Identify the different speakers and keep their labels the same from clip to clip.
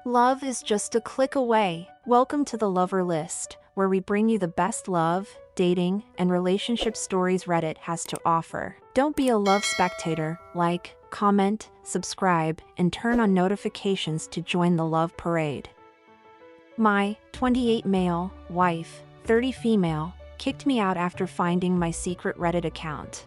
Speaker 1: Love is just a click away. Welcome to the Lover List, where we bring you the best love, dating, and relationship stories Reddit has to offer. Don't be a love spectator. Like, comment, subscribe, and turn on notifications to join the love parade. My 28 male wife, 30 female, kicked me out after finding my secret Reddit account.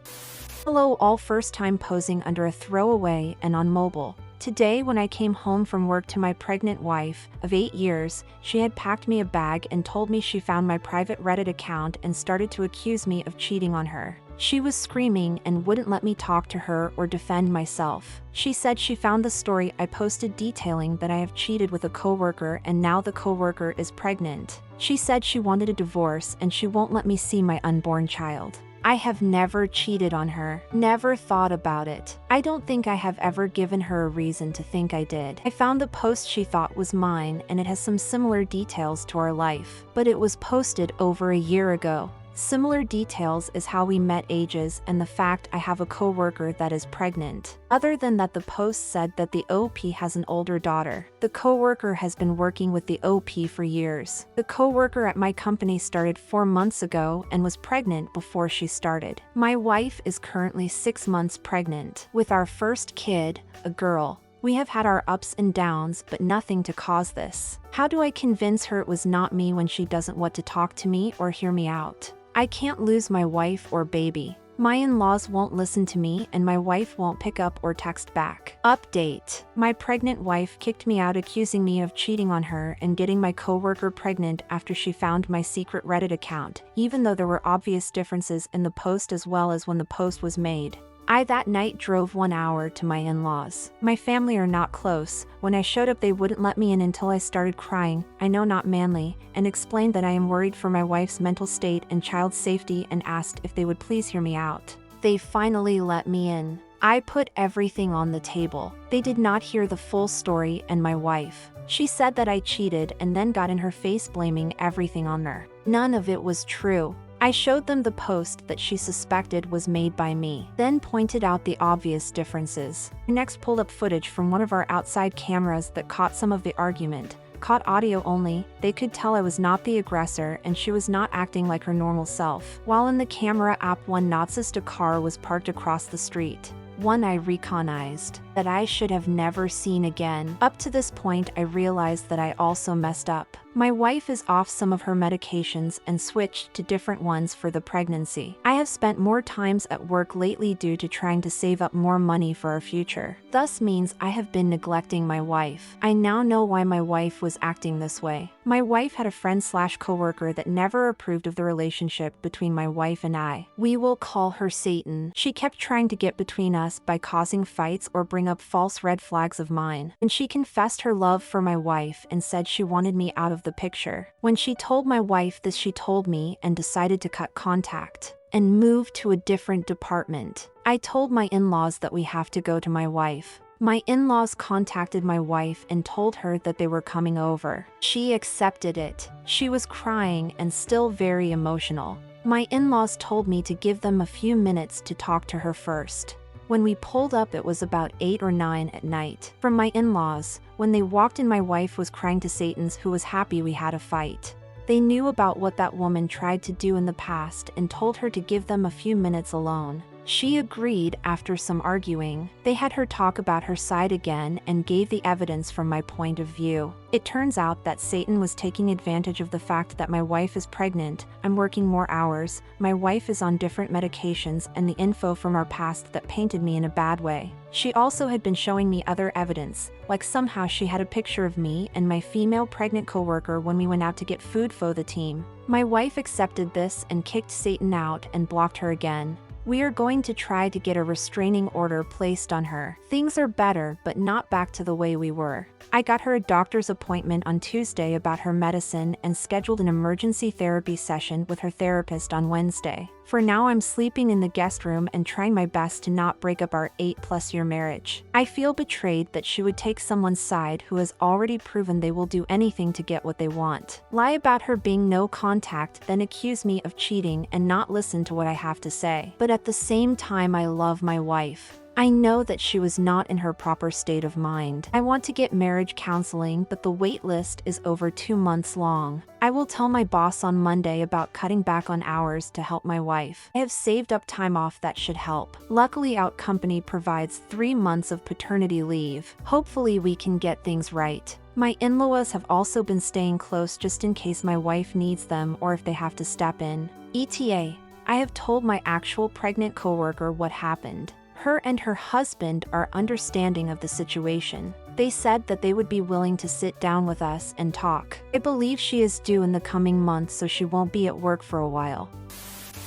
Speaker 1: Hello all, first time posing under a throwaway and on mobile. Today when I came home from work to my pregnant wife of 8 years, she had packed me a bag and told me she found my private Reddit account and started to accuse me of cheating on her. She was screaming and wouldn't let me talk to her or defend myself. She said she found the story I posted detailing that I have cheated with a coworker and now the coworker is pregnant. She said she wanted a divorce and she won't let me see my unborn child. I have never cheated on her, never thought about it. I don't think I have ever given her a reason to think I did. I found the post she thought was mine and it has some similar details to our life, but it was posted over a year ago. Similar details is how we met, ages, and the fact I have a coworker that is pregnant. Other than that, the post said that the OP has an older daughter. The coworker has been working with the OP for years. The coworker at my company started 4 months ago and was pregnant before she started. My wife is currently 6 months pregnant with our first kid, a girl. We have had our ups and downs, but nothing to cause this. How do I convince her it was not me when she doesn't want to talk to me or hear me out? I can't lose my wife or baby. My in-laws won't listen to me and my wife won't pick up or text back. Update. My pregnant wife kicked me out accusing me of cheating on her and getting my coworker pregnant after she found my secret Reddit account, even though there were obvious differences in the post as well as when the post was made. I that night drove 1 hour to my in-laws. My family are not close. When I showed up they wouldn't let me in until I started crying, I know not manly, and explained that I am worried for my wife's mental state and child's safety and asked if they would please hear me out. They finally let me in. I put everything on the table. They did not hear the full story and my wife. She said that I cheated and then got in her face blaming everything on her. None of it was true. I showed them the post that she suspected was made by me, then pointed out the obvious differences. I next pulled up footage from one of our outside cameras that caught some of the argument. Caught audio only, they could tell I was not the aggressor and she was not acting like her normal self. While in the camera app, one noticed a car was parked across the street. One I recognized that I should have never seen again. Up to this point I realized that I also messed up. My wife is off some of her medications and switched to different ones for the pregnancy. I have spent more times at work lately due to trying to save up more money for our future. Thus means I have been neglecting my wife. I now know why my wife was acting this way. My wife had a friend/coworker that never approved of the relationship between my wife and I. We will call her Satan. She kept trying to get between us by causing fights or bring up false red flags of mine. And she confessed her love for my wife and said she wanted me out of the picture. When she told my wife this, she told me and decided to cut contact and move to a different department. I told my in-laws that we have to go to my wife. My in-laws contacted my wife and told her that they were coming over. She accepted it. She was crying and still very emotional. My in-laws told me to give them a few minutes to talk to her first. When we pulled up it was about 8 or 9 at night. From my in-laws, when they walked in my wife was crying to Satan's, who was happy we had a fight. They knew about what that woman tried to do in the past and told her to give them a few minutes alone. She agreed after some arguing. They had her talk about her side again and gave the evidence from my point of view. It turns out that Satan was taking advantage of the fact that my wife is pregnant, I'm working more hours, my wife is on different medications, and the info from our past that painted me in a bad way. She also had been showing me other evidence, like somehow she had a picture of me and my female pregnant coworker when we went out to get food for the team. My wife accepted this and kicked Satan out and blocked her again. We are going to try to get a restraining order placed on her. Things are better, but not back to the way we were. I got her a doctor's appointment on Tuesday about her medicine and scheduled an emergency therapy session with her therapist on Wednesday. For now I'm sleeping in the guest room and trying my best to not break up our 8+ year marriage. I feel betrayed that she would take someone's side who has already proven they will do anything to get what they want. Lie about her being no contact, then accuse me of cheating and not listen to what I have to say. But at the same time I love my wife. I know that she was not in her proper state of mind. I want to get marriage counseling, but the wait list is over 2 months long. I will tell my boss on Monday about cutting back on hours to help my wife. I have saved up time off that should help. Luckily, our company provides 3 months of paternity leave. Hopefully, we can get things right. My in-laws have also been staying close just in case my wife needs them or if they have to step in. ETA, I have told my actual pregnant coworker what happened. Her and her husband are understanding of the situation. They said that they would be willing to sit down with us and talk. I believe she is due in the coming months, so she won't be at work for a while.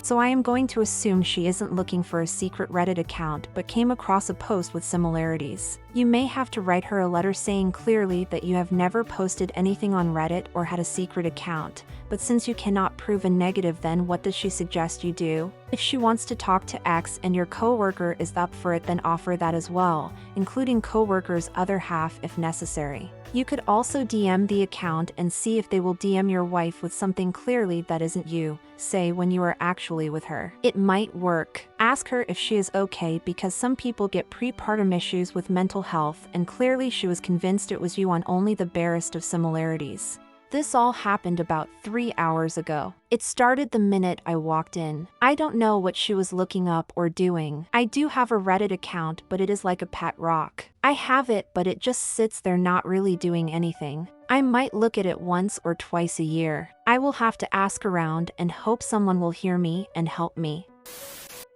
Speaker 1: So I am going to assume she isn't looking for a secret Reddit account but came across a post with similarities. You may have to write her a letter saying clearly that you have never posted anything on Reddit or had a secret account, but since you cannot prove a negative, then what does she suggest you do? If she wants to talk to X and your coworker is up for it, then offer that as well, including coworker's other half if necessary. You could also DM the account and see if they will DM your wife with something clearly that isn't you, say when you are actually with her. It might work. Ask her if she is okay, because some people get prepartum issues with mental health, and clearly she was convinced it was you on only the barest of similarities. This all happened about 3 hours ago. It started the minute I walked in. I don't know what she was looking up or doing. I do have a Reddit account, but it is like a pet rock. I have it, but it just sits there not really doing anything. I might look at it once or twice a year. I will have to ask around and hope someone will hear me and help me.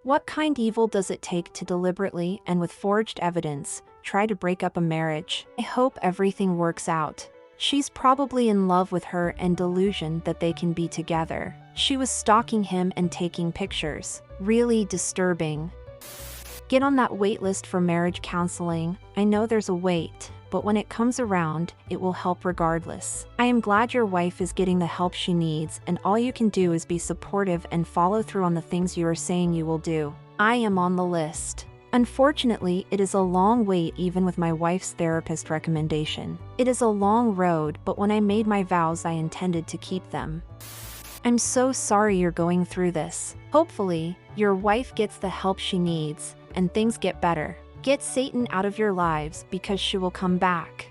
Speaker 1: What kind of evil does it take to deliberately and with forged evidence try to break up a marriage? I hope everything works out. She's probably in love with her and delusion that they can be together. She was stalking him and taking pictures. Really disturbing. Get on that wait list for marriage counseling. I know there's a wait, but when it comes around, it will help regardless. I am glad your wife is getting the help she needs, and all you can do is be supportive and follow through on the things you are saying you will do. I am on the list. Unfortunately, it is a long wait even with my wife's therapist recommendation. It is a long road, but when I made my vows, I intended to keep them. I'm so sorry you're going through this. Hopefully, your wife gets the help she needs, and things get better. Get Satan out of your lives because she will come back.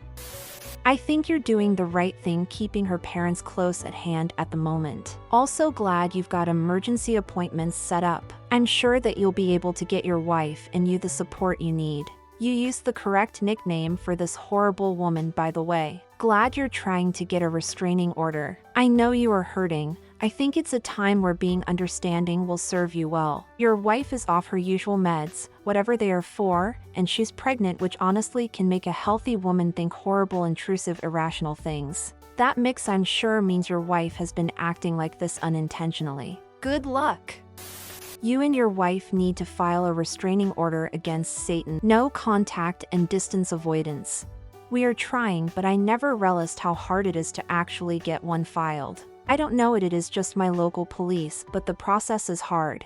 Speaker 1: I think you're doing the right thing keeping her parents close at hand at the moment. Also glad you've got emergency appointments set up. I'm sure that you'll be able to get your wife and you the support you need. You used the correct nickname for this horrible woman, by the way. Glad you're trying to get a restraining order. I know you are hurting. I think it's a time where being understanding will serve you well. Your wife is off her usual meds, whatever they are for, and she's pregnant, which honestly can make a healthy woman think horrible, intrusive, irrational things. That mix, I'm sure, means your wife has been acting like this unintentionally. Good luck! You and your wife need to file a restraining order against Satan. No contact and distance avoidance. We are trying, but I never realized how hard it is to actually get one filed. I don't know it is just my local police, but the process is hard.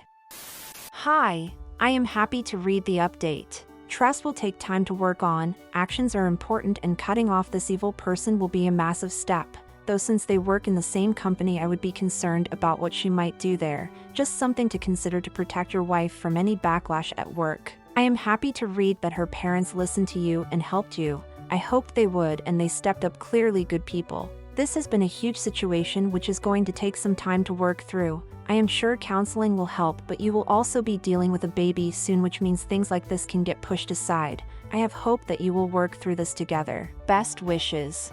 Speaker 1: Hi, I am happy to read the update. Trust will take time to work on, actions are important, and cutting off this evil person will be a massive step. Though since they work in the same company, I would be concerned about what she might do there. Just something to consider to protect your wife from any backlash at work. I am happy to read that her parents listened to you and helped you. I hoped they would, and they stepped up. Clearly good people. This has been a huge situation which is going to take some time to work through. I am sure counseling will help, but you will also be dealing with a baby soon, which means things like this can get pushed aside. I have hope that you will work through this together. Best wishes.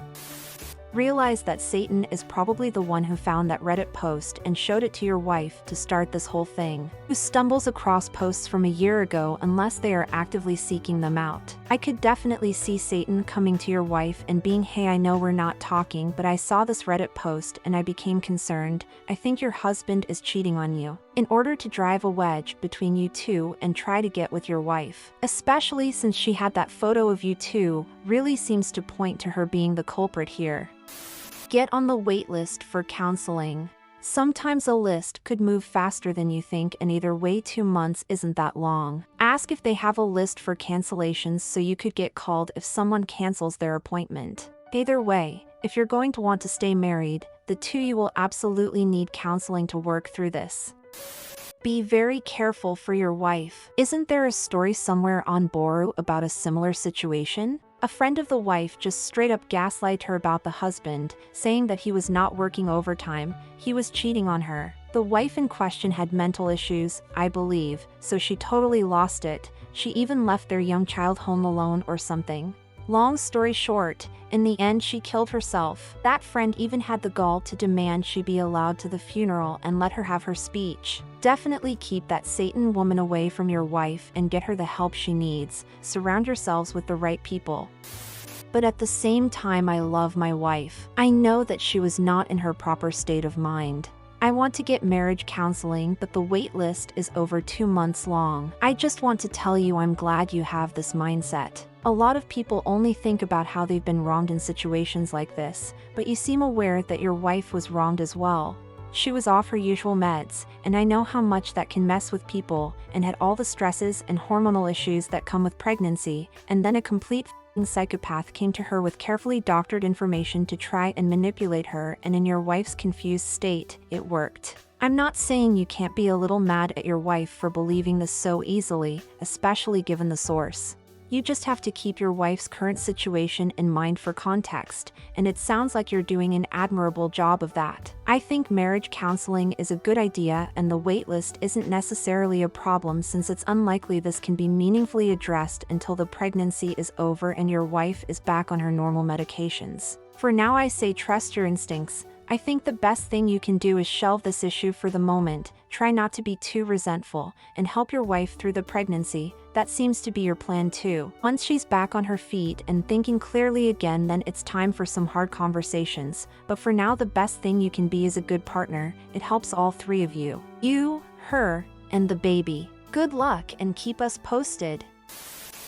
Speaker 1: Realize that Satan is probably the one who found that Reddit post and showed it to your wife to start this whole thing. Who stumbles across posts from a year ago unless they are actively seeking them out. I could definitely see Satan coming to your wife and being, hey, I know we're not talking, but I saw this Reddit post and I became concerned. I think your husband is cheating on you. In order to drive a wedge between you two and try to get with your wife. Especially since she had that photo of you two, really seems to point to her being the culprit here. Get on the wait list for counseling. Sometimes a list could move faster than you think, and either way 2 months isn't that long. Ask if they have a list for cancellations so you could get called if someone cancels their appointment. Either way, if you're going to want to stay married, the two you will absolutely need counseling to work through this. Be very careful for your wife. Isn't there a story somewhere on Boru about a similar situation? A friend of the wife just straight up gaslighted her about the husband, saying that he was not working overtime, he was cheating on her. The wife in question had mental issues, I believe, so she totally lost it. She even left their young child home alone or something. Long story short, in the end she killed herself. That friend even had the gall to demand she be allowed to the funeral and let her have her speech. Definitely keep that Satan woman away from your wife and get her the help she needs. Surround yourselves with the right people. But at the same time, I love my wife. I know that she was not in her proper state of mind. I want to get marriage counseling, but the wait list is over 2 months long. I just want to tell you I'm glad you have this mindset. A lot of people only think about how they've been wronged in situations like this, but you seem aware that your wife was wronged as well. She was off her usual meds, and I know how much that can mess with people, and had all the stresses and hormonal issues that come with pregnancy, and then a complete psychopath came to her with carefully doctored information to try and manipulate her, and in your wife's confused state, it worked. I'm not saying you can't be a little mad at your wife for believing this so easily, especially given the source. You just have to keep your wife's current situation in mind for context, and it sounds like you're doing an admirable job of that. I think marriage counseling is a good idea, and the waitlist isn't necessarily a problem since it's unlikely this can be meaningfully addressed until the pregnancy is over and your wife is back on her normal medications. For now, I say trust your instincts. I think the best thing you can do is shelve this issue for the moment, try not to be too resentful, and help your wife through the pregnancy. That seems to be your plan too. Once she's back on her feet and thinking clearly again, then it's time for some hard conversations. But for now, the best thing you can be is a good partner. It helps all three of you. You, her, and the baby. Good luck and keep us posted.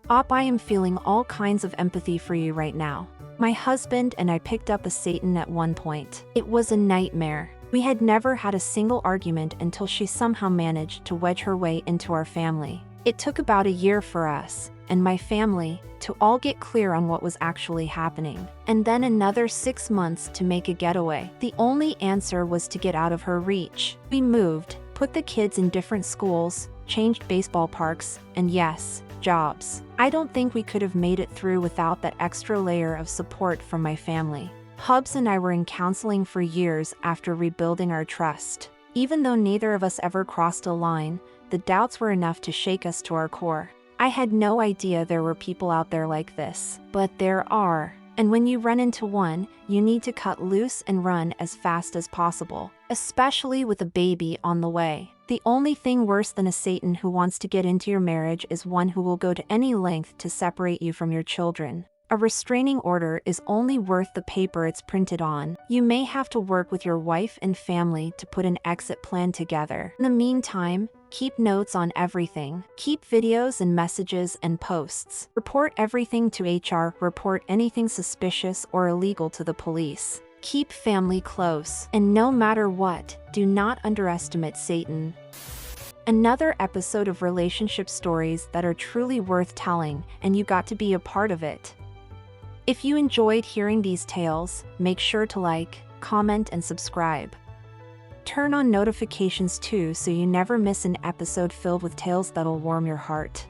Speaker 1: I am feeling all kinds of empathy for you right now. My husband and I picked up a Satan at one point. It was a nightmare. We had never had a single argument until she somehow managed to wedge her way into our family. It took about a year for us, and my family, to all get clear on what was actually happening. And then another 6 months to make a getaway. The only answer was to get out of her reach. We moved, put the kids in different schools, changed baseball parks, and yes, jobs. I don't think we could have made it through without that extra layer of support from my family. Hubs and I were in counseling for years after rebuilding our trust. Even though neither of us ever crossed a line, the doubts were enough to shake us to our core. I had no idea there were people out there like this, but there are. And when you run into one, you need to cut loose and run as fast as possible, especially with a baby on the way. The only thing worse than a Satan who wants to get into your marriage is one who will go to any length to separate you from your children. A restraining order is only worth the paper it's printed on. You may have to work with your wife and family to put an exit plan together. In the meantime, keep notes on everything. Keep videos and messages and posts. Report everything to HR. Report anything suspicious or illegal to the police. Keep family close. And no matter what, do not underestimate Satan. Another episode of relationship stories that are truly worth telling, and you got to be a part of it. If you enjoyed hearing these tales, make sure to like, comment, and subscribe. Turn on notifications too so you never miss an episode filled with tales that'll warm your heart.